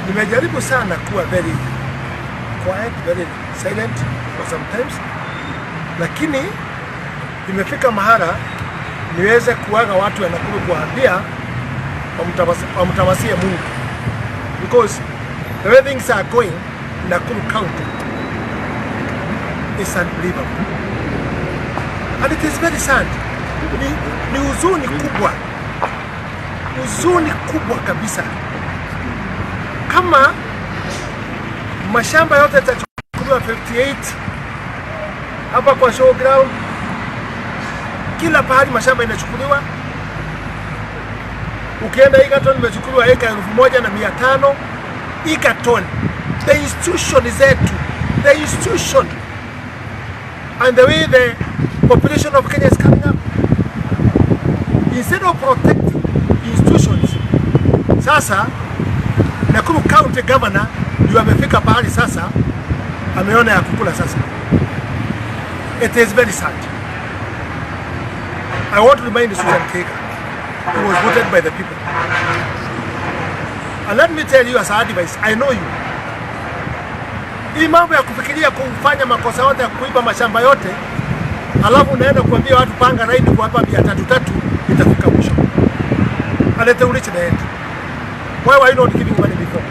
Nimejaribu sana kuwa very quiet, very silent for sometimes, lakini imefika mahala niweze kuaga watu wa Nakuru kuambia wamtamasie Mungu, because the way things are going in Nakuru County is unbelievable and it is very sad. Ni huzuni kubwa kabisa. Kama mashamba yote yatachukuliwa 58 hapa kwa showground, kila pahali mashamba inachukuliwa. Ukienda Egerton imechukuliwa eka 1,500. Egerton, the institution is there too. The institution and the way the population of Kenya is coming up, instead of protecting institutions, sasa Nakuru County Governor ndio amefika pahali sasa ameona ya kukula sasa. It is very sad. I want to remind Susan Kihika, who was voted by the people. And let me tell you as advice, I know you. Hii mambo ya kufikiria kufanya makosa yote ya kuiba mashamba yote, alafu unaenda kuambia watu panga raidi kwa hapa 300 itafika mwisho. And let them reach the end. Why were you not giving money before?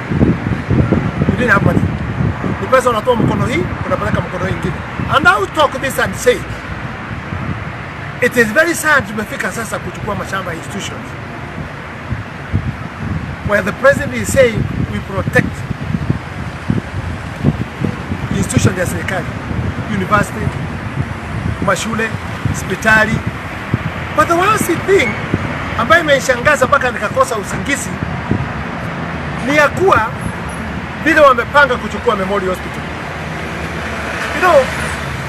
You didn't have money. The person unatoa mkono hii, unapeleka mkono hii ingine. And I will talk this and say, it is very sad tumefika sasa kuchukua mashamba institutions, where the president is saying we protect institutions ya serikali, university, mashule, hospitali. But the worst thing ambayo imenishangaza mpaka nikakosa usingizi ni ya kuwa vile wamepanga kuchukua Memorial Hospital. You know,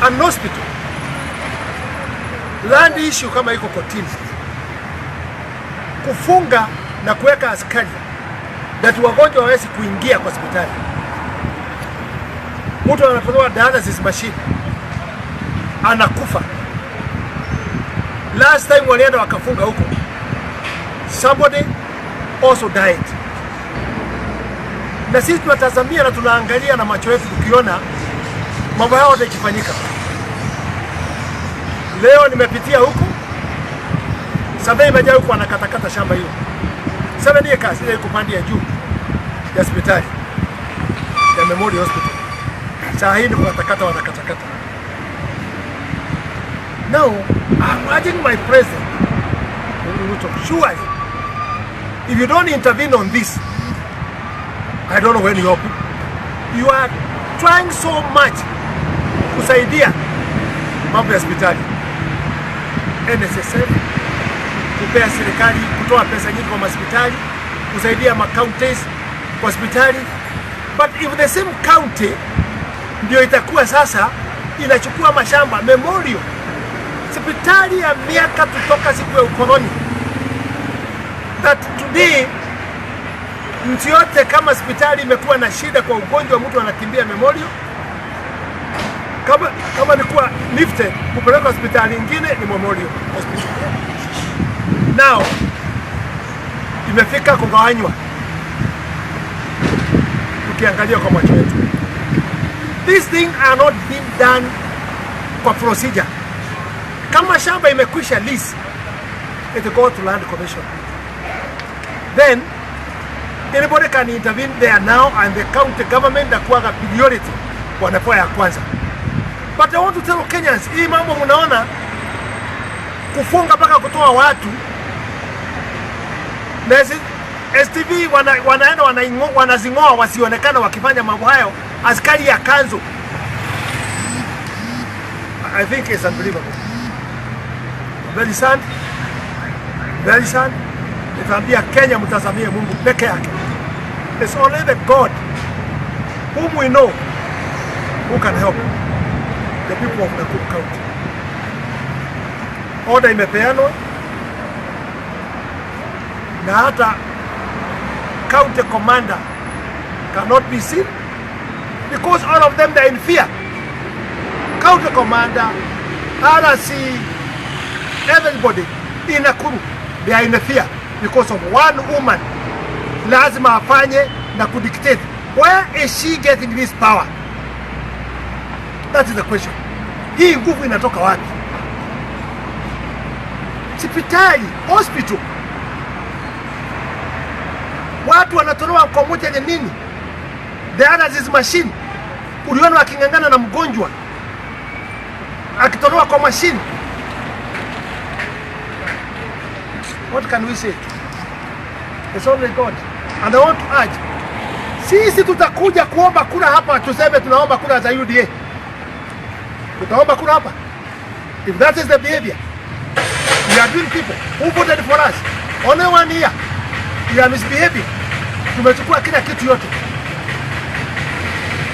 an hospital, land issue kama iko kotini, kufunga na kuweka askari that wagonjwa hawezi kuingia kwa hospitali. Mtu anatolewa dialysis machine anakufa. Last time walienda wakafunga huko, somebody also died. Na sisi tunatazamia na tunaangalia na macho yetu tukiona mambo hayo yakifanyika. Leo nimepitia huko, Sabe imejaa huko anakatakata shamba hiyo 7 acres ile iko pande ya juu ya hospitali ya Memorial Hospital. Saa hii ndio wanakatakata. Now, I'm urging my president, Ruto, surely, if you don't intervene on this, I don't know when you are trying so much kusaidia mambo ya hospitali, NSSF, kupea serikali, kutoa pesa nyingi kwa hospitali, kusaidia ma-counties kwa hospitali. But if the same county ndio itakuwa sasa inachukua mashamba Memorial, hospitali ya miaka kutoka siku ya ukoloni, that today nchi yote kama hospitali imekuwa na shida kwa ugonjwa, mtu anakimbia Memorial. Kama ni kuwa lifted kupeleka hospitali nyingine ni Memorial Hospital. Now imefika kugawanywa. Tukiangalia kwa macho yetu, these things are not being done kwa procedure. Kama shamba imekwisha lease, it go to land commission, then anybody can intervene there now, and the county government akuwa priority wanapewa ya kwanza. But I want to tell Kenyans, hii mambo mnaona kufunga mpaka kutoa watu na STV wanaenda wanazingoa wasionekana wakifanya mambo hayo, askari ya kanzo. I think it's unbelievable. Very sad. Very sad. Nitaambia Kenya mtazamie Mungu peke yake. It's only the God whom we know who can help the people of Nakuru County. Order imepeanwa na hata county commander cannot be seen because all of them, they are in fear. County commander, RC, everybody in Nakuru, they are in fear because of one woman. Lazima afanye na kudictate. Where is she getting this power? That is the question. Hii nguvu inatoka wapi? Hospitali, hospital. Watu wanatolewa kwa moja ya nini? Dialysis machine. Uliona wakingangana na mgonjwa akitolewa kwa machine. What can we say? It's only God. And I want to urge, sisi tutakuja kuomba kura hapa, tuseme tunaomba kura za UDA. Tutaomba kura hapa. If that is the behavior, we are doing people who voted for us. Only 1 year, we are misbehaving. Tumechukua kila kitu yote.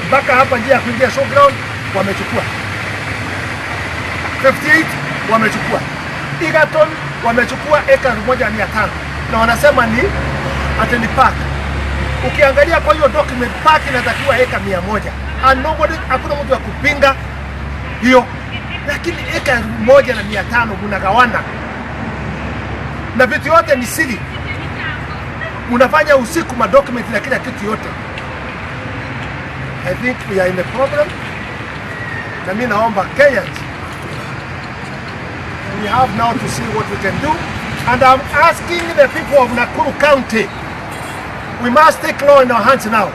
Mpaka hapa njia ya kuingia showground wamechukua. 58 wamechukua. Egerton wamechukua eka 1,500 na wanasema ni ateni park. Ukiangalia kwa hiyo document, park inatakiwa eka 100 and nobody, hakuna mtu wa kupinga hiyo, lakini eka 1,500 mnagawana na vitu yote ni siri. Mnafanya usiku ma document na kila kitu yote. I think we are in a problem. Na mimi naomba Kenyans, we have now to see what we can do, and I'm asking the people of Nakuru County, we must take law in our hands now.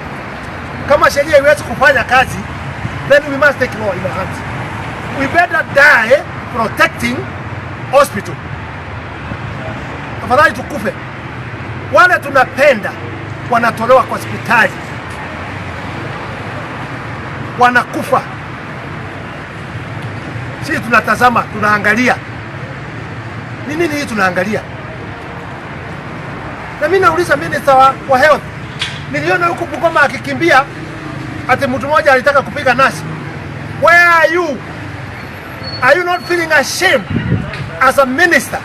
Kama sheria iwezi kufanya kazi, then we must take law in our hands. We better die protecting hospital. Tafadhali tukufe. Wale tunapenda wanatolewa kwa hospitali, wanakufa. Sisi tunatazama, tunaangalia. Ni nini hii tunaangalia? Na mimi nauliza minister wa health. Niliona huko Bungoma akikimbia ati mtu mmoja alitaka kupiga nasi. Where are you? Are you not feeling ashamed as a minister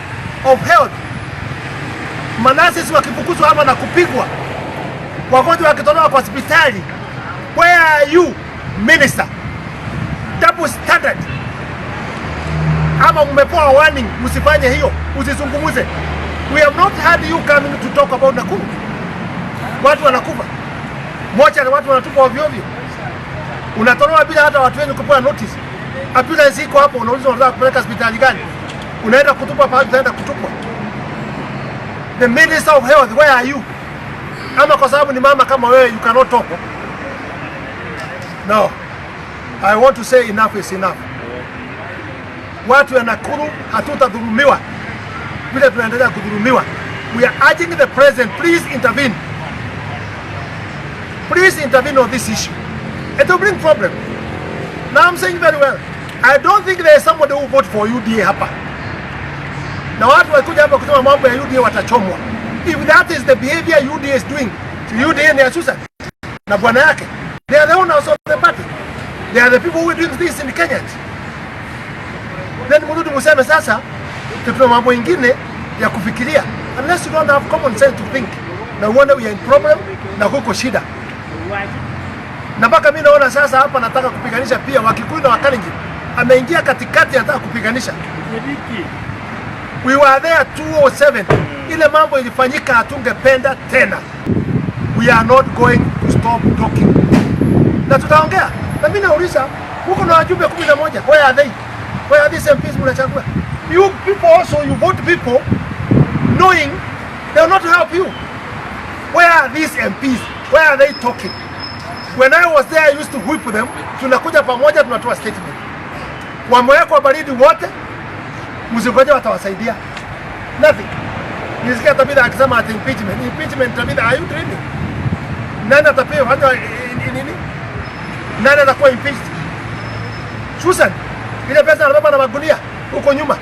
of health? Manasi wakifukuzwa hapa na kupigwa, wagonjwa wakitolewa kwa hospitali. Where are you, minister? Double standard. Ama mmepewa warning, msifanye hiyo, usizungumuze. We have not had you coming to talk about Nakuru. Watu wanakufa. Moja na watu wanatupa ovyo ovyo. Unatolewa bila hata watu wengi kupewa notice. Ambulance iko hapo, unauliza unataka kupeleka hospitali gani? Unaenda kutupa pale, utaenda kutupwa. The Minister of Health, where are you? Ama kwa sababu ni mama kama wewe, you cannot talk. No. I want to say enough is enough. Watu ya Nakuru hatutadhulumiwa vile tunaendelea kudhulumiwa. We are urging the president, please intervene. Please intervene on this issue. It will bring problem. Now I'm saying very well, I don't think there is somebody who vote for UDA hapa. Na watu wakuja hapa kusema mambo ya UDA watachomwa. If that is the behavior UDA is doing, UDA ni asusa na bwana yake, they are the owners of the party. They are the people who are doing this in Kenya. Then mrudi museme sasa tuna mambo mengine ya kufikiria, unless you don't have common sense to think. Na uone we are in problem na huko shida. Na mpaka mimi naona sasa hapa nataka kupiganisha pia Wakikuyu na Wakalenjin. Ameingia katikati anataka kupiganisha. We were there 2007. Ile mambo ilifanyika, hatungependa tena. We are not going to stop talking. Na tutaongea. Na mimi nauliza, huko na wajumbe 11, where are they? Where are these MPs mnachagua? You people also, you vote people knowing they will not help you. Where are these MPs? Where are they talking? When I was there, I used to whip them. Tunakuja pamoja, tunatoa statement. Wamewekwa baridi wote, msingoje watawasaidia. Nothing. Nisikia Tabitha akisema ati impeachment. Impeachment Tabitha, are you dreaming? Nani atapewa hata nini? Nani atakuwa impeached? Susan, ile pesa anabeba na magunia huko nyuma.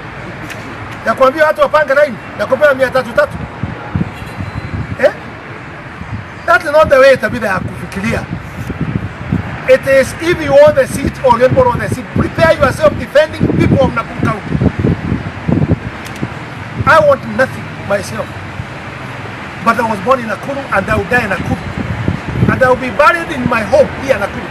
Ya kuambia watu wapange line na kupewa 300. That is not the way Tabitha ya kufikiria. It is, if you want the seat or you want the seat, prepare yourself defending people of Nakuru County. I want nothing myself. But I was born in Nakuru and I will die in Nakuru. And I will be buried in my home here in Nakuru.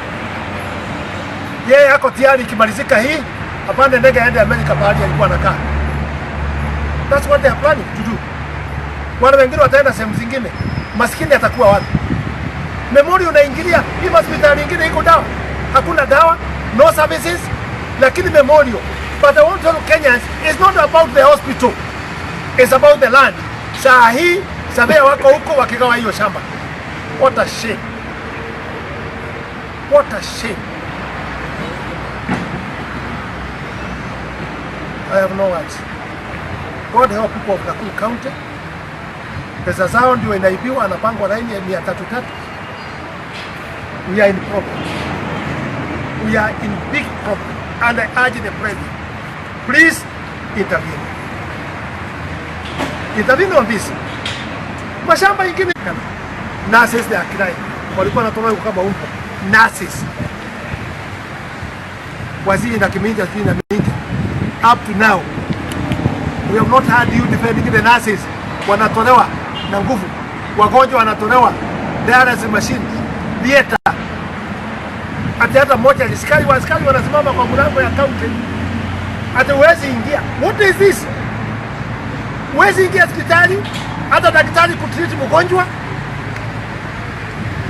Yeye yako tayari ikimalizika hii, apande ndege aende Amerika pahali alikuwa anakaa. That's what they are planning to do. Wale wengine wataenda sehemu zingine. Maskini atakuwa wapi? Memorial unaingilia, hii hospitali nyingine iko dawa. Hakuna dawa, no services, lakini Memorial. But I want to tell Kenyans, it's not about the hospital. It's about the land. Saa hii, Sabea wako huko wakigawa hiyo shamba. What a shame. What a shame. I have no words. God help people of Nakuru County. Pesa zao ndio inaibiwa, anapangwa laini ya 300. We are in problem. We are in big problem. And I urge the president, please intervene. Intervene on this. Mashamba ingine kama nurses they are crying. Walikuwa wanatoa kama umpo. Nurses. Waziri na Kiminja na mingi. Up to now, we have not had you defending the nurses. Wanatolewa na nguvu. Wagonjwa wanatolewa. Dialysis machine. Theater. Hata moja askari wanasimama kwa mlango ya county. Hata huwezi ingia. What is this? Huwezi ingia hospitali, hata daktari kutreat mgonjwa.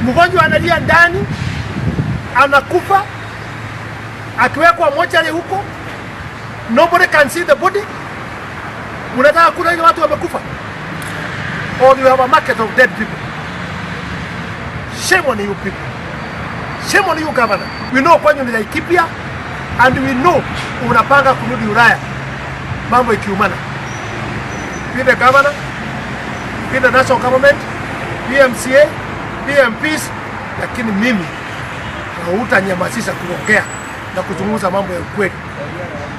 Mgonjwa analia ndani, anakufa, akiwekwa mochari huko. Nobody can see the body. Unataka kuna ile watu wamekufa. Or you have a market of dead people. Shame on you people. Shame on you governor. We know kwanyu ni Laikipia and we know unapanga kurudi Ulaya. Mambo ikiumana. Be the governor, be the national government, PMCA, PMPs, lakini mimi hutanyamazisha kuongea na kuzungumza mambo ya ukweli.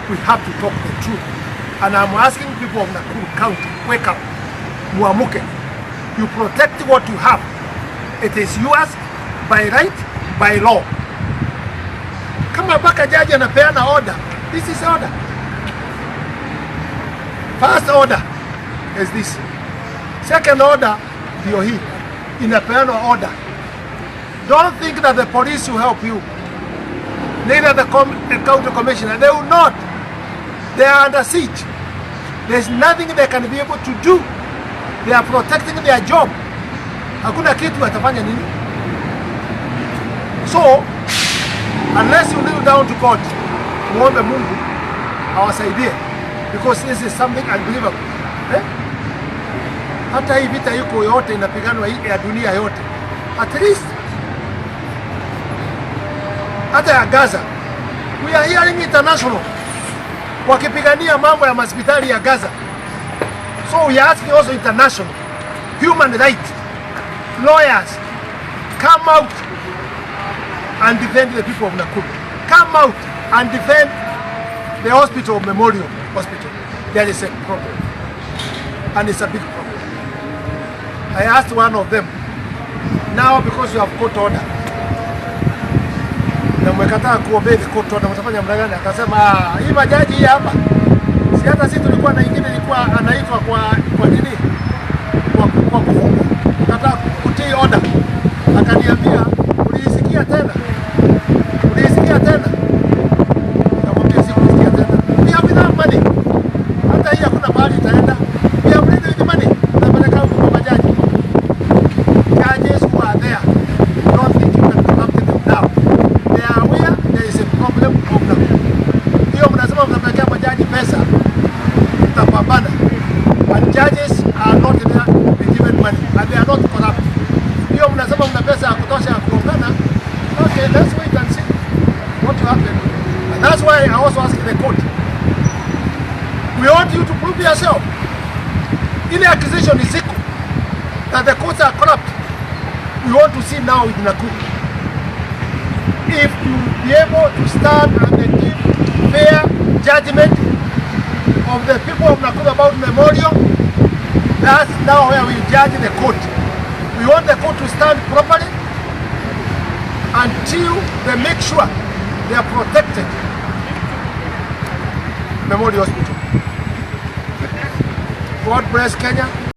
We have to talk the truth. And I'm asking people of Nakuru County, wake up. Muamuke. You protect what you have. It is yours by right, by law. Kama baka jaji anapeana order, this is order. First order is this. Second order, ndio hii. Inapeana order. Don't think that the police will help you. Neither the county commissioner. They will not. They are under siege. There's nothing they can be able to do. They are protecting their job. Hakuna kitu watafanya nini? So, unless you kneel down to God, muombe Mungu awasaidie, because this is something unbelievable. Hata hii vita yuko yote inapiganwa hii ya dunia yote. At least hata ya Gaza, we are hearing international wakipigania mambo ya hospitali ya Gaza. So we are asking also international human rights lawyers, come out and defend the people of Nakuru. Come out and defend the hospital, Memorial Hospital. There is a problem, and it's a big problem. I asked one of them, now because you have court order, na mmekataa kuobey the court order, mtafanya namna gani? Akasema hii majaji hii hapa, si hata sisi tulikuwa na ingine ilikuwa anaitwa kwa nini? Kwa kufungwa. Kataa kutii order. Akaniambia, ulisikia tena? Ulisikia tena? Nikamwambia sikusikia tena. We have enough money. Hata hii hakuna mahali itaenda. We have enough money. Tunapeleka huko kwa majaji. Judges who are there, don't think you can corrupt them now. They are aware there is a problem of them. Hiyo mnasema mnapelekea majaji pesa, mtapambana. But judges are not there to be given money, and they are not corrupt. Hiyo mnasema mna pesa ya kutosha ya kuongana. Okay, let's wait and see what will happen. And that's why I also ask the court. We want you to prove yourself. Ile accusation is equal that the courts are corrupt. We want to see now with Nakuru. If you be able to stand and give fair judgment of the people of Nakuru about Memorial, that's now where we judge the court. We want the court to stand properly until they make sure they are protected. Memorial Hospital. God bless Kenya.